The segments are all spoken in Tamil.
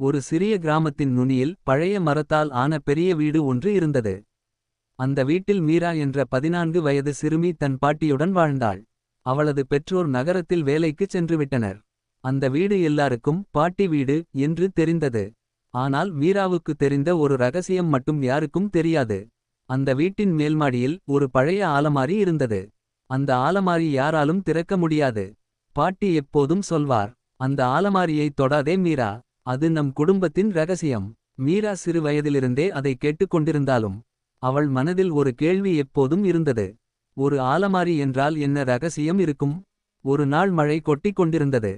ஒரு சிறிய கிராமத்தின் நுனியில் பழைய மரத்தால் ஆன பெரிய வீடு ஒன்று இருந்தது. அந்த வீட்டில் மீரா என்ற 14 வயது சிறுமி தன் பாட்டியுடன் வாழ்ந்தாள். அவளது பெற்றோர் நகரத்தில் வேலைக்குச் சென்றுவிட்டனர். அந்த வீடு எல்லாருக்கும் பாட்டி வீடு என்று தெரிந்தது. ஆனால் மீராவுக்கு தெரிந்த ஒரு ரகசியம் மட்டும் யாருக்கும் தெரியாது. அந்த வீட்டின் மேல்மாடியில் ஒரு பழைய ஆலமாரி இருந்தது. அந்த ஆலமாரி யாராலும் திறக்க முடியாது. பாட்டி எப்போதும் சொல்வார், அந்த ஆலமாரியை தொடாதே மீரா, அது நம் குடும்பத்தின் ரகசியம். மீரா சிறு வயதிலிருந்தே அதை கேட்டுக்கொண்டிருந்தாலும் அவள் மனதில் ஒரு கேள்வி எப்போதும் இருந்தது. ஒரு ஆலமாரி என்றால் என்ன ரகசியம் இருக்கும்? ஒரு நாள் மழை கொட்டிக் கொண்டிருந்தது.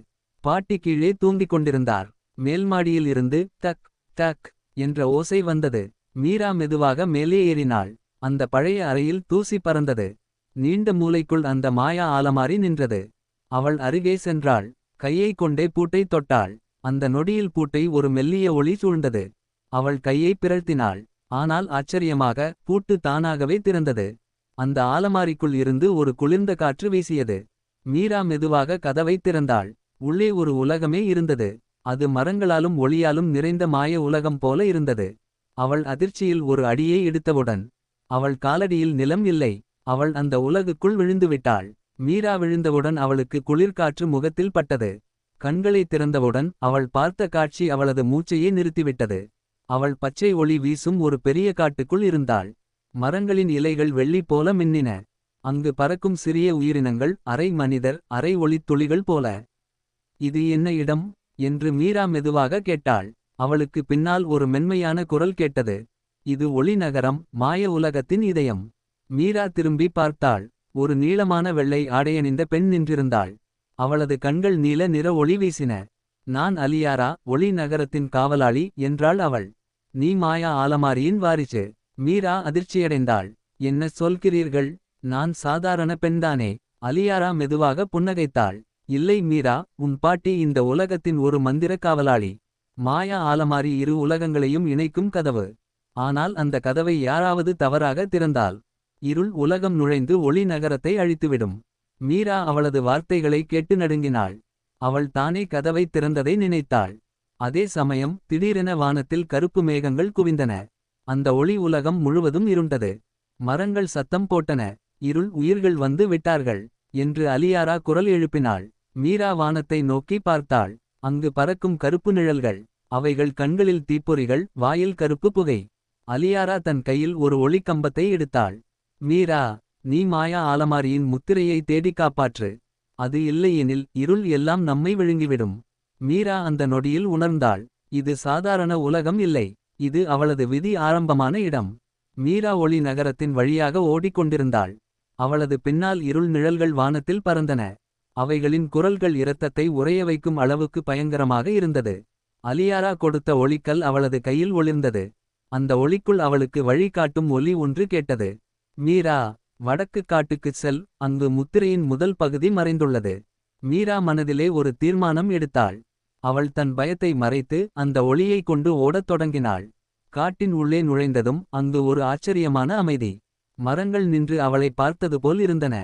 பாட்டி கீழே தூங்கிக் கொண்டிருந்தார். மேல்மாடியில் இருந்து டக் டக் என்ற ஓசை வந்தது. மீரா மெதுவாக மேலே ஏறினாள். அந்த பழைய அறையில் தூசி பறந்தது. நீண்ட மூலைக்குள் அந்த மாயா ஆலமாரி நின்றது. அவள் அருகே சென்றாள். கையை கொண்டே பூட்டை தொட்டாள். அந்த நொடியில் பூட்டை ஒரு மெல்லிய ஒளி சூழ்ந்தது. அவள் கையை பிறழ்த்தினாள். ஆனால் ஆச்சரியமாக பூட்டு தானாகவே திறந்தது. அந்த ஆலமாரிக்குள் இருந்து ஒரு குளிர்ந்த காற்று வீசியது. மீரா மெதுவாக கதவை திறந்தாள். உள்ளே ஒரு உலகமே இருந்தது. அது மரங்களாலும் ஒளியாலும் நிறைந்த மாய உலகம் போல இருந்தது. அவள் அதிர்ச்சியில் ஒரு அடியை எடுத்தவுடன் அவள் காலடியில் நிலம் இல்லை. அவள் அந்த உலகுக்குள் விழுந்துவிட்டாள். மீரா விழுந்தவுடன் அவளுக்கு குளிர்காற்று முகத்தில் பட்டது. கண்களை திறந்தவுடன் அவள் பார்த்த காட்சி அவளது மூச்சையே நிறுத்திவிட்டது. அவள் பச்சை ஒளி வீசும் ஒரு பெரிய காட்டுக்குள் இருந்தாள். மரங்களின் இலைகள் வெள்ளி போல மின்னின. அங்கு பறக்கும் சிறிய உயிரினங்கள், அரை மனிதர் அரை ஒளித் துளிகள் போல. இது என்ன இடம் என்று மீரா மெதுவாக கேட்டாள். அவளுக்கு பின்னால் ஒரு மென்மையான குரல் கேட்டது. இது ஒளி நகரம், மாய உலகத்தின் இதயம். மீரா திரும்பி பார்த்தாள். ஒரு நீளமான வெள்ளை ஆடையணிந்த பெண் நின்றிருந்தாள். அவளது கண்கள் நீல நிற ஒளி வீசின. நான் அலியாரா, ஒளி நகரத்தின் காவலாளி என்றாள் அவள். நீ மாயா ஆலமாரியின் வாரிசு. மீரா அதிர்ச்சியடைந்தாள். என்ன சொல்கிறீர்கள்? நான் சாதாரண பெண்தானே. அலியாரா மெதுவாக புன்னகைத்தாள். இல்லை மீரா, உன் பாட்டி இந்த உலகத்தின் ஒரு மந்திர காவலாளி. மாயா ஆலமாரி இரு உலகங்களையும் இணைக்கும் கதவு. ஆனால் அந்த கதவை யாராவது தவறாக திறந்தால் இருள் உலகம் நுழைந்து ஒளி நகரத்தை அழித்துவிடும். மீரா அவளது வார்த்தைகளை கேட்டு நடுங்கினாள். அவள் தானே கதவை திறந்ததை நினைத்தாள். அதே சமயம் திடீரென வானத்தில் கருப்பு மேகங்கள் குவிந்தன. அந்த ஒளி உலகம் முழுவதும் இருண்டது. மரங்கள் சத்தம் போட்டன. இருள் உயிர்கள் வந்து விட்டார்கள் என்று அலியாரா குரல் எழுப்பினாள். மீரா வானத்தை நோக்கி பார்த்தாள். அங்கு பறக்கும் கருப்பு நிழல்கள். அவைகள் கண்களில் தீப்பொறிகள், வாயில் கருப்பு புகை. அலியாரா தன் கையில் ஒரு ஒளிக்கம்பத்தை எடுத்தாள். மீரா, நீ மாயா ஆலமாரியின் முத்திரையை தேடி காப்பாற்று. அது இல்லையெனில் இருள் எல்லாம் நம்மை விழுங்கிவிடும். மீரா அந்த நொடியில் உணர்ந்தாள். இது சாதாரண உலகம் இல்லை. இது அவளது விதி ஆரம்பமான இடம். மீரா ஒளி நகரத்தின் வழியாக ஓடிக்கொண்டிருந்தாள். அவளது பின்னால் இருள் நிழல்கள் வானத்தில் பறந்தன. அவைகளின் குரல்கள் இரத்தத்தை உறைய வைக்கும் அளவுக்கு பயங்கரமாக இருந்தது. அலியாரா கொடுத்த ஒளிக்கல் அவளது கையில் ஒளிர்ந்தது. அந்த ஒளிக்குள் அவளுக்கு வழி காட்டும் ஒலி ஒன்று கேட்டது. மீரா, வடக்கு காட்டுக்குச் செல், அங்கு முத்திரையின் முதல் பகுதி மறைந்துள்ளது. மீரா மனதிலே ஒரு தீர்மானம் எடுத்தாள். அவள் தன் பயத்தை மறைத்து அந்த ஒளியை கொண்டு ஓடத் தொடங்கினாள். காட்டின் உள்ளே நுழைந்ததும் அங்கு ஒரு ஆச்சரியமான அமைதி. மரங்கள் நின்று அவளை பார்த்தது போல் இருந்தன.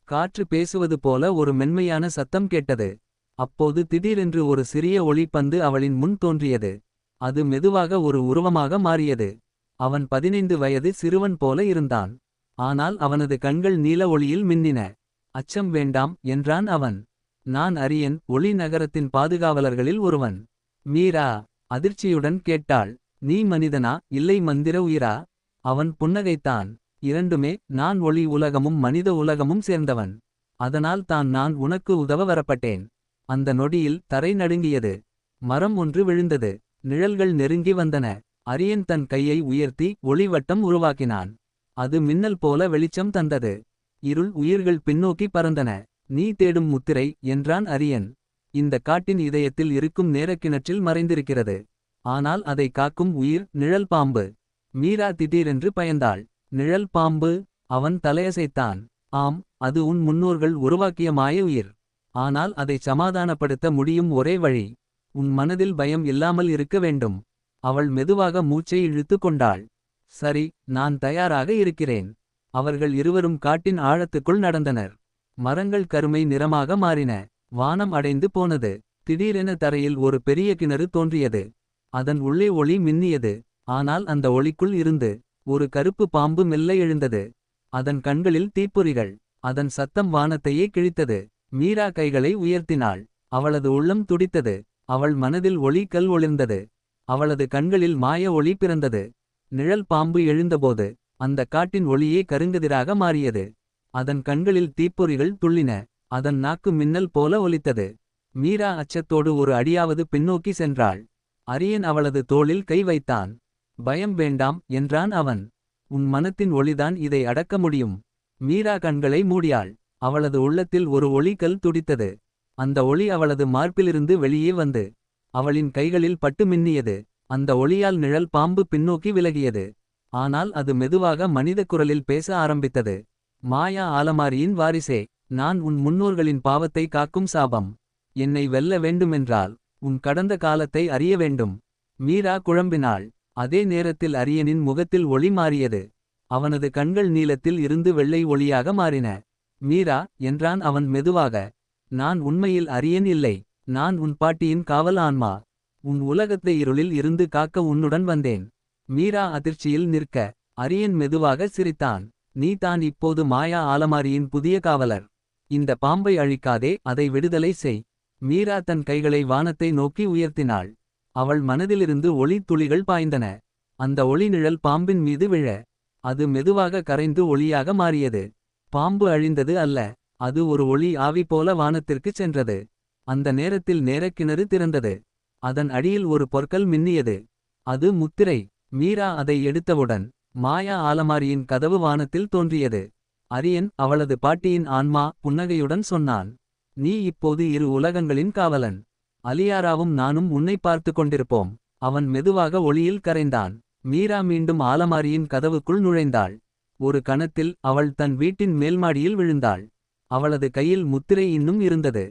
காற்று பேசுவது போல ஒரு மென்மையான சத்தம் கேட்டது. அப்போது திடீரென்று ஒரு சிறிய ஒளி பந்து அவளின் முன் தோன்றியது. அது மெதுவாக ஒரு உருவமாக மாறியது. அவன் 15 வயது சிறுவன் போல இருந்தான். ஆனால் அவனது கண்கள் நீல ஒளியில் மின்னின. அச்சம் வேண்டாம் என்றான் அவன். நான் அரியன், ஒளி நகரத்தின் பாதுகாவலர்களில் ஒருவன். மீரா அதிர்ச்சியுடன் கேட்டாள். நீ மனிதனா, இல்லை மந்திர உயிரா? அவன் புன்னகைத்தான். இரண்டுமே. நான் ஒளி உலகமும் மனித உலகமும் சேர்ந்தவன். அதனால் தான் நான் உனக்கு உதவ வரப்பட்டேன். அந்த நொடியில் தரை நடுங்கியது. மரம் ஒன்று விழுந்தது. நிழல்கள் நெருங்கி வந்தன. அரியன் தன் கையை உயர்த்தி ஒளிவட்டம் உருவாக்கினான். அது மின்னல் போல வெளிச்சம் தந்தது. இருள் உயிர்கள் பின்னோக்கி பறந்தன. நீ தேடும் முத்திரை என்றான் அரியன். இந்த காட்டின் இதயத்தில் இருக்கும் நேரக்கிணற்றில் மறைந்திருக்கிறது. ஆனால் அதை காக்கும் உயிர் நிழல் பாம்பு. மீரா திடீரென்று பயந்தாள். நிழல் பாம்பு? அவன் தலையசைத்தான். ஆம், அது உன் முன்னோர்கள் உருவாக்கிய மாய உயிர். ஆனால் அதை சமாதானப்படுத்த முடியும் ஒரே வழி. உன் மனதில் பயம் இல்லாமல் இருக்க வேண்டும். அவள் மெதுவாக மூச்சை இழுத்து கொண்டாள். சரி, நான் தயாராக இருக்கிறேன். அவர்கள் இருவரும் காட்டின் ஆழத்துக்குள் நடந்தனர். மரங்கள் கருமை நிறமாக மாறின. வானம் அடைந்து போனது. திடீரென தரையில் ஒரு பெரிய கிணறு தோன்றியது. அதன் உள்ளே ஒளி மின்னியது. ஆனால் அந்த ஒளிக்குள் இருந்து ஒரு கருப்பு பாம்பு மெல்ல எழுந்தது. அதன் கண்களில் தீப்பொறிகள். அதன் சத்தம் வானத்தையே கிழித்தது. மீரா கைகளை உயர்த்தினாள். அவளது உள்ளம் துடித்தது. அவள் மனதில் ஒளி கல் ஒளிர்ந்தது. அவளது கண்களில் மாய ஒளி பிறந்தது. நிழல் பாம்பு எழுந்தபோது அந்த காட்டின் ஒளியே கருங்கதிராக மாறியது. அதன் கண்களில் தீப்பொறிகள் துள்ளின. அதன் நாக்கு மின்னல் போல ஒலித்தது. மீரா அச்சத்தோடு ஒரு அடியாவது பின்னோக்கி சென்றாள். அரியன் அவளது தோளில் கை வைத்தான். பயம் வேண்டாம் என்றான் அவன். உன் மனத்தின் ஒளிதான் இதை அடக்க முடியும். மீரா கண்களை மூடியாள். அவளது உள்ளத்தில் ஒரு ஒளி கல் துடித்தது. அந்த ஒளி அவளது மார்பிலிருந்து வெளியே வந்து அவளின் கைகளில் பட்டு மின்னியது. அந்த ஒளியால் நிழல் பாம்பு பின்னோக்கி விலகியது. ஆனால் அது மெதுவாக மனித குரலில் பேச ஆரம்பித்தது. மாயா ஆலமாரியின் வாரிசே, நான் உன் முன்னோர்களின் பாவத்தை காக்கும் சாபம். என்னை வெல்ல வேண்டுமென்றால் உன் கடந்த காலத்தை அறிய வேண்டும். மீரா குழம்பினாள். அதே நேரத்தில் அரியனின் முகத்தில் ஒளி மாறியது. அவனது கண்கள் நீலத்தில் இருந்து வெள்ளை ஒளியாக மாறின. மீரா என்றான் அவன் மெதுவாக. நான் உண்மையில் அரியன் இல்லை. நான் உன் பாட்டியின் காவல் ஆன்மா. உன் உலகத்தை இருளில் இருந்து காக்க உன்னுடன் வந்தேன். மீரா அதிர்ச்சியில் நிற்க அரியன் மெதுவாக சிரித்தான். நீ தான் இப்போது மாயா ஆலமாரியின் புதிய காவலர். இந்த பாம்பை அழிக்காதே, அதை விடுதலை செய். மீரா தன் கைகளை வானத்தை நோக்கி உயர்த்தினாள். அவள் மனதிலிருந்து ஒளி துளிகள் பாய்ந்தன. அந்த ஒளி நிழல் பாம்பின் மீது விழ அது மெதுவாக கரைந்து ஒளியாக மாறியது. பாம்பு அழிந்தது அல்ல. அது ஒரு ஒளி ஆவி போல வானத்திற்குச் சென்றது. அந்த நேரத்தில் நேரக்கிணறு திறந்தது. அதன் அடியில் ஒரு பொற்கள் மின்னியது. அது முத்திரை. மீரா அதை எடுத்தவுடன் மாயா ஆலமாரியின் கதவு வானத்தில் தோன்றியது. அரியன் அவளது பாட்டியின் ஆன்மா புன்னகையுடன் சொன்னான். நீ இப்போது இரு உலகங்களின் காவலன். அலியாராவும் நானும் உன்னை பார்த்து கொண்டிருப்போம். அவன் மெதுவாக ஒளியில் கரைந்தான். மீரா மீண்டும் ஆலமாரியின் கதவுக்குள் நுழைந்தாள். ஒரு கணத்தில் அவள் தன் வீட்டின் மேல்மாடியில் விழுந்தாள். அவளது கையில் முத்திரை இன்னும் இருந்தது.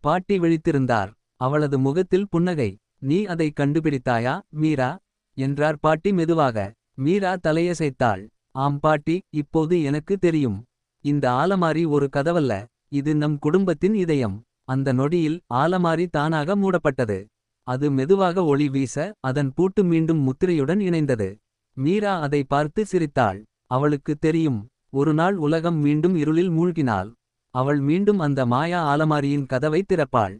பாட்டி விழித்திருந்தார். அவளது முகத்தில் புன்னகை. நீ அதை கண்டுபிடித்தாயா மீரா என்றார் பாட்டி மெதுவாக. மீரா தலையசைத்தாள். ஆம் பாட்டி, இப்போது எனக்கு தெரியும். இந்த ஆலமாரி ஒரு கதவல்ல. இது நம் குடும்பத்தின் இதயம். அந்த நொடியில் ஆலமாரி தானாக மூடப்பட்டது. அது மெதுவாக ஒளி வீச அதன் பூட்டு மீண்டும் முத்திரையுடன் இணைந்தது. மீரா அதை பார்த்து சிரித்தாள். அவளுக்கு தெரியும், ஒருநாள் உலகம் மீண்டும் இருளில் மூழ்கினாள் அவள் மீண்டும் அந்த மாயா ஆலமாரியின் கதவை திறப்பாள்.